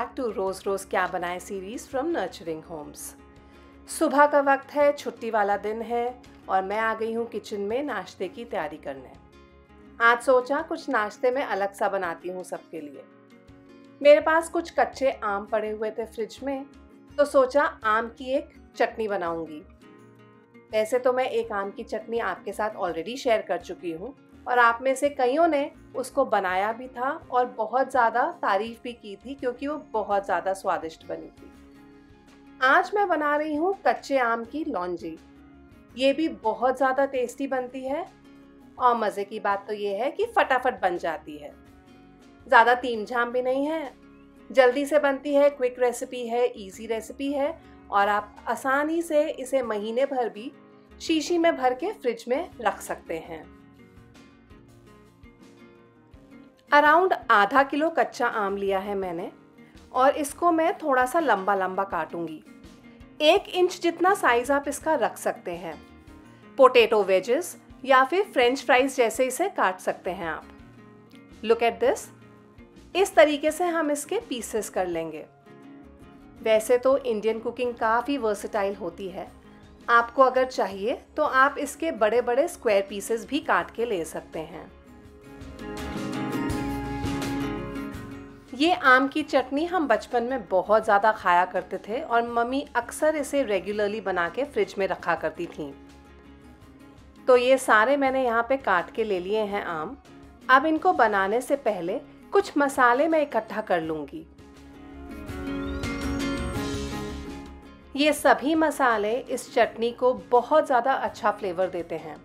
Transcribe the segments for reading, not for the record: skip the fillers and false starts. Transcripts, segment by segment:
Back to रोज़ रोज़ क्या बनाए series from nurturing Holmes. सुबह का वक्त है, छुट्टी वाला दिन है और मैं आ गई हूँ किचन में नाश्ते की तैयारी करने। आज सोचा कुछ नाश्ते में अलग सा बनाती हूँ सबके लिए। मेरे पास कुछ कच्चे आम पड़े हुए थे फ्रिज में, तो सोचा आम की एक चटनी बनाऊंगी। वैसे तो मैं एक आम की चटनी आपके साथ ऑलरेडी शेयर कर चुकी हूँ और आप में से कईयों ने उसको बनाया भी था और बहुत ज़्यादा तारीफ भी की थी क्योंकि वो बहुत ज़्यादा स्वादिष्ट बनी थी। आज मैं बना रही हूँ कच्चे आम की लौंजी। ये भी बहुत ज़्यादा टेस्टी बनती है और मज़े की बात तो ये है कि फटाफट बन जाती है। ज़्यादा तीमझाम भी नहीं है, जल्दी से बनती है, क्विक रेसिपी है, इजी रेसिपी है और आप आसानी से इसे महीने भर भी शीशी में भर के फ्रिज में रख सकते हैं। अराउंड आधा किलो कच्चा आम लिया है मैंने और इसको मैं थोड़ा सा लंबा लंबा काटूंगी। 1 इंच जितना साइज आप इसका रख सकते हैं। पोटैटो वेजेस या फिर फ्रेंच फ्राइज जैसे इसे काट सकते हैं आप। Look at this. इस तरीके से हम इसके पीसेस कर लेंगे। वैसे तो इंडियन कुकिंग काफ़ी वर्सेटाइल होती है। आपको अगर चाहिए तो आप इसके बड़े बड़े स्क्वायर पीसेस भी काट के ले सकते हैं। ये आम की चटनी हम बचपन में बहुत ज़्यादा खाया करते थे और मम्मी अक्सर इसे रेगुलरली बना के फ्रिज में रखा करती थी। तो ये सारे मैंने यहाँ पे काट के ले लिए हैं आम। अब इनको बनाने से पहले कुछ मसाले मैं इकट्ठा कर लूँगी। ये सभी मसाले इस चटनी को बहुत ज़्यादा अच्छा फ्लेवर देते हैं।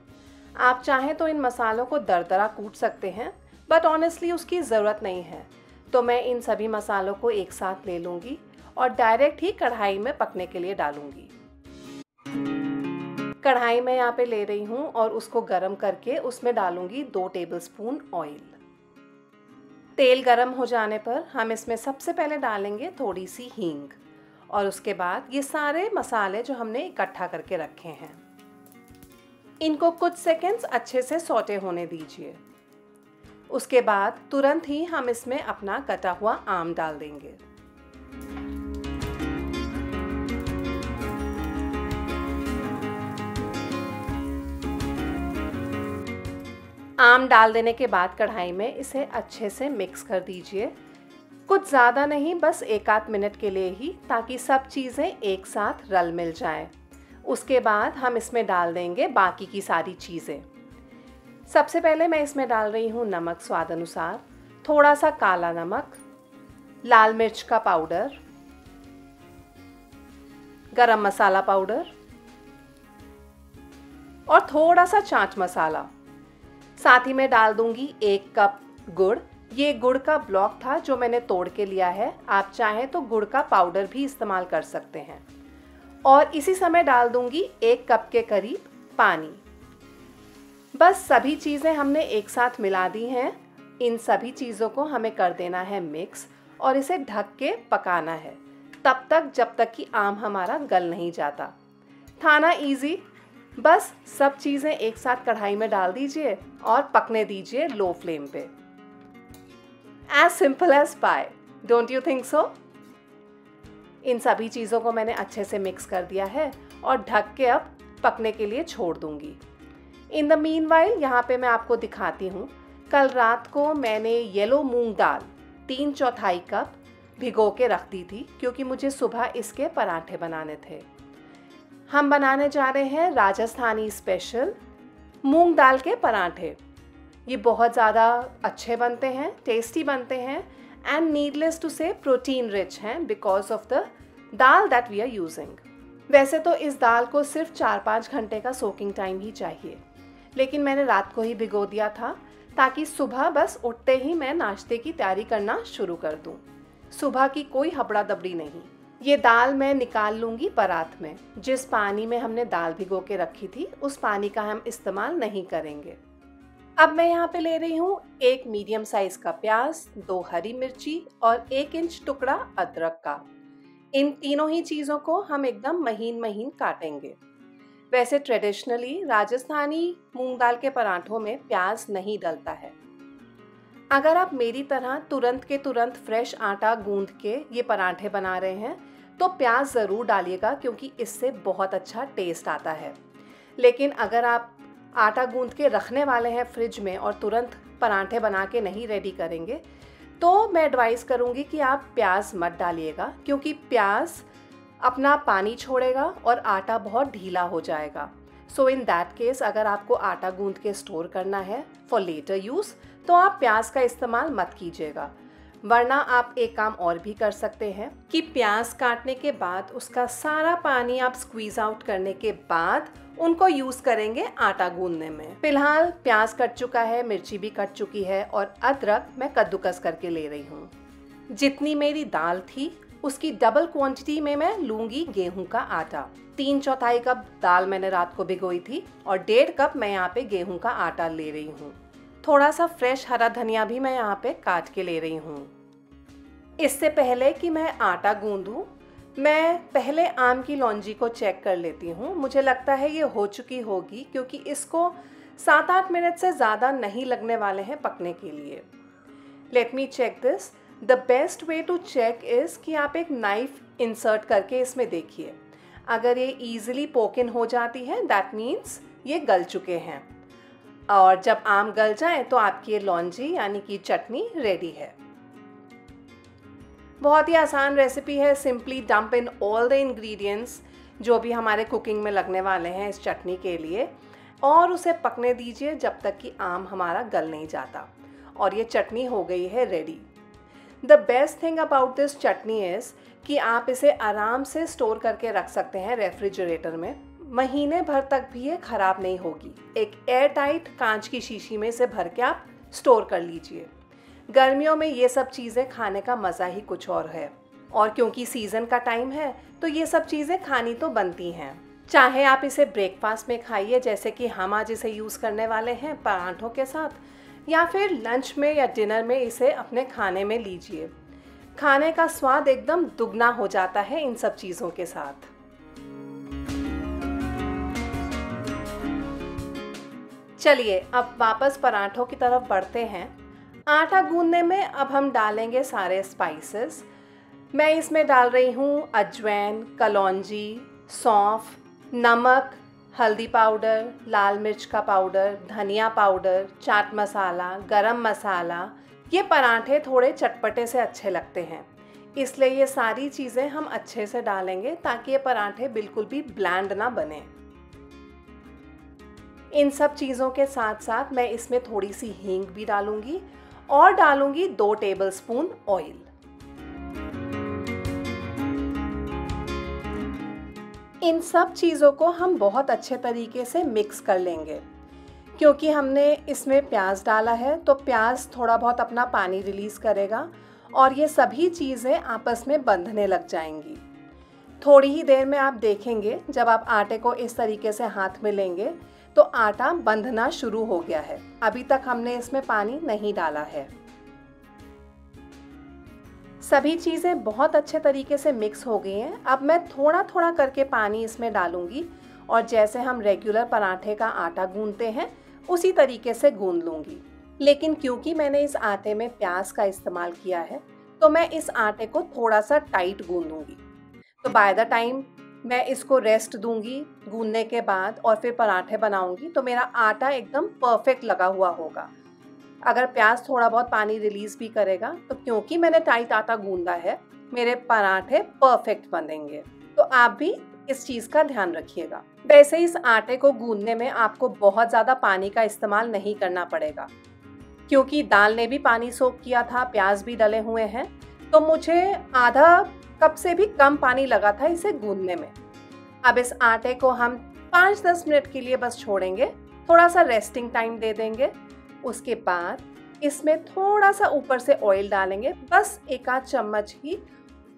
आप चाहें तो इन मसालों को दरदरा कूट सकते हैं, बट ऑनेस्टली उसकी ज़रूरत नहीं है। तो मैं इन सभी मसालों को एक साथ ले लूँगी और डायरेक्ट ही कढ़ाई में पकने के लिए डालूँगी। कढ़ाई में यहाँ पे ले रही हूँ और उसको गरम करके उसमें डालूँगी 2 टेबलस्पून ऑयल। तेल गरम हो जाने पर हम इसमें सबसे पहले डालेंगे थोड़ी सी हींग और उसके बाद ये सारे मसाले जो हमने इकट्ठा करके रखे हैं, इनको कुछ सेकेंड्स अच्छे से सौटे होने दीजिए। उसके बाद तुरंत ही हम इसमें अपना कटा हुआ आम डाल देंगे। आम डाल देने के बाद कढ़ाई में इसे अच्छे से मिक्स कर दीजिए। कुछ ज़्यादा नहीं, बस 1 आध मिनट के लिए ही, ताकि सब चीज़ें एक साथ रल मिल जाएं। उसके बाद हम इसमें डाल देंगे बाकी की सारी चीज़ें। सबसे पहले मैं इसमें डाल रही हूँ नमक स्वाद अनुसार, थोड़ा सा काला नमक, लाल मिर्च का पाउडर, गरम मसाला पाउडर और थोड़ा सा चाट मसाला। साथ ही मैं डाल दूंगी 1 कप गुड़। ये गुड़ का ब्लॉक था जो मैंने तोड़ के लिया है। आप चाहें तो गुड़ का पाउडर भी इस्तेमाल कर सकते हैं। और इसी समय डाल दूंगी 1 कप के करीब पानी। बस सभी चीज़ें हमने एक साथ मिला दी हैं। इन सभी चीज़ों को हमें कर देना है मिक्स और इसे ढक के पकाना है तब तक जब तक कि आम हमारा गल नहीं जाता। था ना इजी? बस सब चीज़ें एक साथ कढ़ाई में डाल दीजिए और पकने दीजिए लो फ्लेम पे। As simple as pie, don't you think so? इन सभी चीज़ों को मैंने अच्छे से मिक्स कर दिया है और ढक के अब पकने के लिए छोड़ दूंगी। इन द मीनवाइल यहाँ पे मैं आपको दिखाती हूँ, कल रात को मैंने येलो मूंग दाल 3/4 कप भिगो के रख दी थी क्योंकि मुझे सुबह इसके पराठे बनाने थे। हम बनाने जा रहे हैं राजस्थानी स्पेशल मूंग दाल के पराठे। ये बहुत ज़्यादा अच्छे बनते हैं, टेस्टी बनते हैं and needless to say protein rich हैं because of the dal that we are using. वैसे तो इस दाल को सिर्फ 4-5 घंटे का सोकिंग टाइम ही चाहिए, लेकिन मैंने रात को ही भिगो दिया था ताकि सुबह बस उठते ही मैं नाश्ते की तैयारी करना शुरू कर दूं। सुबह की कोई हबड़ा दबड़ी नहीं। ये दाल मैं निकाल लूँगी परात में। जिस पानी में हमने दाल भिगो के रखी थी उस पानी का हम इस्तेमाल नहीं करेंगे। अब मैं यहाँ पे ले रही हूँ 1 मीडियम साइज का प्याज, 2 हरी मिर्ची और 1 इंच टुकड़ा अदरक का। इन तीनों ही चीज़ों को हम एकदम महीन महीन काटेंगे। वैसे ट्रेडिशनली राजस्थानी मूंग दाल के पराठों में प्याज नहीं डलता है। अगर आप मेरी तरह तुरंत के तुरंत फ्रेश आटा गूंद के ये पराठे बना रहे हैं तो प्याज ज़रूर डालिएगा, क्योंकि इससे बहुत अच्छा टेस्ट आता है। लेकिन अगर आप आटा गूंद के रखने वाले हैं फ्रिज में और तुरंत पराठे बना के नहीं रेडी करेंगे, तो मैं एडवाइस करूँगी कि आप प्याज मत डालिएगा, क्योंकि प्याज अपना पानी छोड़ेगा और आटा बहुत ढीला हो जाएगा। सो इन दैट केस अगर आपको आटा गूंद के स्टोर करना है फॉर लेटर यूज़, तो आप प्याज का इस्तेमाल मत कीजिएगा। वरना आप एक काम और भी कर सकते हैं कि प्याज काटने के बाद उसका सारा पानी आप स्क्वीज आउट करने के बाद उनको यूज़ करेंगे आटा गूंदने में। फिलहाल प्याज कट चुका है, मिर्ची भी कट चुकी है और अदरक मैं कद्दूकस करके ले रही हूँ। जितनी मेरी दाल थी उसकी डबल क्वांटिटी में मैं लूँगी गेहूं का आटा। 3/4 कप दाल मैंने रात को भिगोई थी और 1.5 कप मैं यहाँ पे गेहूं का आटा ले रही हूँ। थोड़ा सा फ्रेश हरा धनिया भी मैं यहाँ पे काट के ले रही हूँ। इससे पहले कि मैं आटा गूंदूँ, मैं पहले आम की लौंजी को चेक कर लेती हूँ। मुझे लगता है ये हो चुकी होगी, क्योंकि इसको 7-8 मिनट से ज़्यादा नहीं लगने वाले हैं पकने के लिए। Let me check this. The best way to check is कि आप एक नाइफ़ इंसर्ट करके इसमें देखिए। अगर ये ईजिली पोकन हो जाती है, दैट मीन्स ये गल चुके हैं। और जब आम गल जाए तो आपकी ये लौंजी यानी कि चटनी रेडी है। बहुत ही आसान रेसिपी है। Simply dump in all the ingredients जो भी हमारे कुकिंग में लगने वाले हैं इस चटनी के लिए, और उसे पकने दीजिए जब तक कि आम हमारा गल नहीं जाता। और ये चटनी हो गई है ready. The best thing about this chutney is कि आप इसे आराम से स्टोर करके रख सकते हैं रेफ्रिजरेटर में। महीने भर तक भी ये ख़राब नहीं होगी। एक एयर टाइट कांच की शीशी में इसे भर के आप स्टोर कर लीजिए। गर्मियों में ये सब चीज़ें खाने का मज़ा ही कुछ और है, और क्योंकि सीज़न का टाइम है तो ये सब चीज़ें खानी तो बनती हैं। चाहे आप इसे ब्रेकफास्ट में खाइए, जैसे कि हम आज इसे यूज़ करने वाले हैं पराठों के साथ, या फिर लंच में या डिनर में इसे अपने खाने में लीजिए। खाने का स्वाद एकदम दुगना हो जाता है इन सब चीज़ों के साथ। चलिए अब वापस पराठों की तरफ बढ़ते हैं। आटा गूंदने में अब हम डालेंगे सारे स्पाइसेस। मैं इसमें डाल रही हूँ अजवाइन, कलौंजी, सौंफ, नमक, हल्दी पाउडर, लाल मिर्च का पाउडर, धनिया पाउडर, चाट मसाला, गरम मसाला। ये पराठे थोड़े चटपटे से अच्छे लगते हैं, इसलिए ये सारी चीज़ें हम अच्छे से डालेंगे ताकि ये पराठे बिल्कुल भी ब्लैंड ना बने। इन सब चीज़ों के साथ साथ मैं इसमें थोड़ी सी हींग भी डालूंगी और डालूंगी 2 टेबलस्पून ऑयल। इन सब चीज़ों को हम बहुत अच्छे तरीके से मिक्स कर लेंगे। क्योंकि हमने इसमें प्याज डाला है तो प्याज थोड़ा बहुत अपना पानी रिलीज़ करेगा और ये सभी चीज़ें आपस में बंधने लग जाएंगी। थोड़ी ही देर में आप देखेंगे, जब आप आटे को इस तरीके से हाथ में लेंगे तो आटा बंधना शुरू हो गया है। अभी तक हमने इसमें पानी नहीं डाला है। सभी चीज़ें बहुत अच्छे तरीके से मिक्स हो गई हैं। अब मैं थोड़ा थोड़ा करके पानी इसमें डालूंगी और जैसे हम रेगुलर पराठे का आटा गूंदते हैं उसी तरीके से गूंद लूँगी। लेकिन क्योंकि मैंने इस आटे में प्याज का इस्तेमाल किया है तो मैं इस आटे को थोड़ा सा टाइट गूंदूंगी। तो बाय द टाइम मैं इसको रेस्ट दूंगी गूंदने के बाद और फिर पराठे बनाऊंगी तो मेरा आटा एकदम परफेक्ट लगा हुआ होगा। अगर प्याज थोड़ा बहुत पानी रिलीज भी करेगा तो क्योंकि मैंने टाइट आटा गूंदा है मेरे पराठे परफेक्ट बनेंगे। तो आप भी इस चीज़ का ध्यान रखिएगा। वैसे इस आटे को गूंदने में आपको बहुत ज़्यादा पानी का इस्तेमाल नहीं करना पड़ेगा, क्योंकि दाल ने भी पानी सोख किया था, प्याज भी डले हुए हैं, तो मुझे आधा कप से भी कम पानी लगा था इसे गूंदने में। अब इस आटे को हम 5-10 मिनट के लिए बस छोड़ेंगे, थोड़ा सा रेस्टिंग टाइम दे देंगे। उसके बाद इसमें थोड़ा सा ऊपर से ऑयल डालेंगे, बस 1-8 चम्मच ही,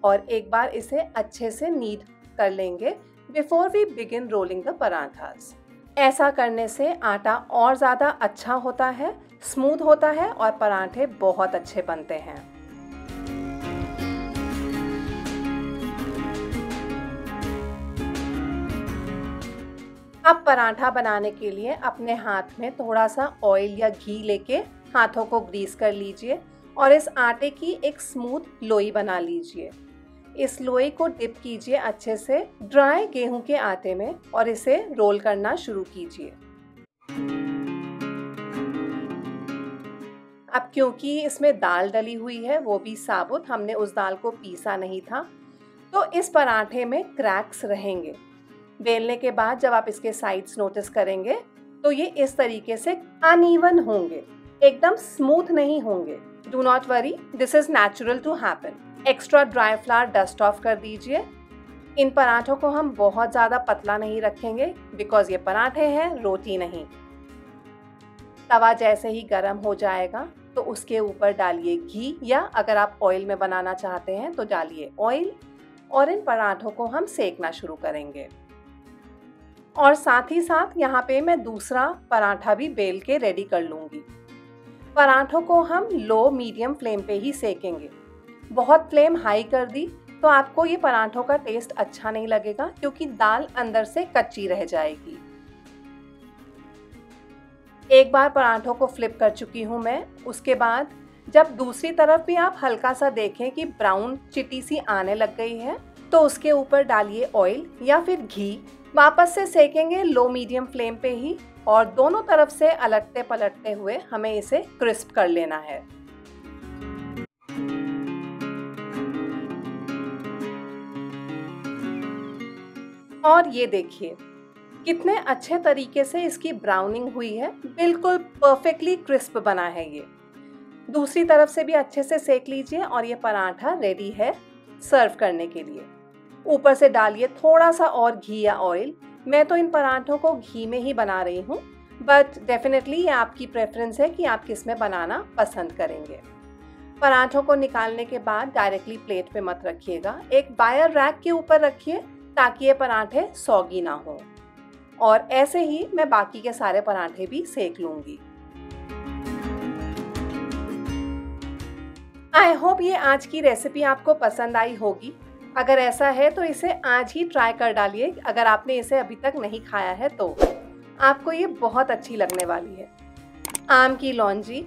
और एक बार इसे अच्छे से नीड कर लेंगे before we begin rolling the parathas. ऐसा करने से आटा और ज़्यादा अच्छा होता है, स्मूथ होता है और पराठे बहुत अच्छे बनते हैं। अब पराठा बनाने के लिए अपने हाथ में थोड़ा सा ऑयल या घी लेके हाथों को ग्रीस कर लीजिए और इस आटे की एक स्मूथ लोई बना लीजिए। इस लोई को डिप कीजिए अच्छे से ड्राई गेहूं के आटे में और इसे रोल करना शुरू कीजिए। अब क्योंकि इसमें दाल डली हुई है, वो भी साबुत, हमने उस दाल को पीसा नहीं था, तो इस पराठे में क्रैक्स रहेंगे। बेलने के बाद जब आप इसके साइड्स नोटिस करेंगे तो ये इस तरीके से अनइवन होंगे, एकदम स्मूथ नहीं होंगे। Do not worry, this is natural to happen. Extra dry flour dust off कर दीजिए। इन पराठों को हम बहुत ज़्यादा पतला नहीं रखेंगे बिकॉज ये पराठे हैं, रोटी नहीं। तवा जैसे ही गर्म हो जाएगा तो उसके ऊपर डालिए घी, या अगर आप ऑयल में बनाना चाहते हैं तो डालिए ऑयल, और इन पराठों को हम सेकना शुरू करेंगे। और साथ ही साथ यहाँ पे मैं दूसरा पराठा भी बेल के रेडी कर लूँगी। पराठों को हम लो मीडियम फ्लेम पे ही सेकेंगे। बहुत फ्लेम हाई कर दी तो आपको ये पराठों का टेस्ट अच्छा नहीं लगेगा, क्योंकि दाल अंदर से कच्ची रह जाएगी। एक बार पराठों को फ्लिप कर चुकी हूँ मैं। उसके बाद जब दूसरी तरफ भी आप हल्का सा देखें कि ब्राउन चिटी सी आने लग गई है, तो उसके ऊपर डालिए ऑयल या फिर घी। वापस से सेकेंगे लो मीडियम फ्लेम पे ही, और दोनों तरफ से अलटते पलटते हुए हमें इसे क्रिस्प कर लेना है। और ये देखिए कितने अच्छे तरीके से इसकी ब्राउनिंग हुई है, बिल्कुल परफेक्टली क्रिस्प बना है ये। दूसरी तरफ से भी अच्छे से सेक लीजिए और ये पराठा रेडी है सर्व करने के लिए। ऊपर से डालिए थोड़ा सा और घी या ऑयल। मैं तो इन पराठों को घी में ही बना रही हूँ, बट डेफिनेटली ये आपकी प्रेफरेंस है कि आप किस में बनाना पसंद करेंगे। पराठों को निकालने के बाद डायरेक्टली प्लेट पे मत रखिएगा, एक बायर रैक के ऊपर रखिए ताकि ये पराठे सौगी ना हो। और ऐसे ही मैं बाकी के सारे पराठे भी सेक लूंगी। आई होप ये आज की रेसिपी आपको पसंद आई होगी। अगर ऐसा है तो इसे आज ही ट्राई कर डालिए। अगर आपने इसे अभी तक नहीं खाया है तो आपको ये बहुत अच्छी लगने वाली है। आम की लौंजी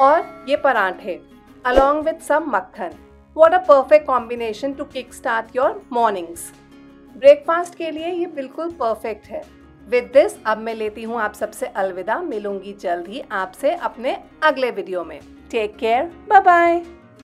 और ये पराठे along with some मक्खन, what a perfect combination to kickstart your mornings। Breakfast के लिए ये बिल्कुल परफेक्ट है। विद दिस अब मैं लेती हूँ आप सबसे अलविदा। मिलूंगी जल्द ही आपसे अपने अगले वीडियो में। Take care, bye bye.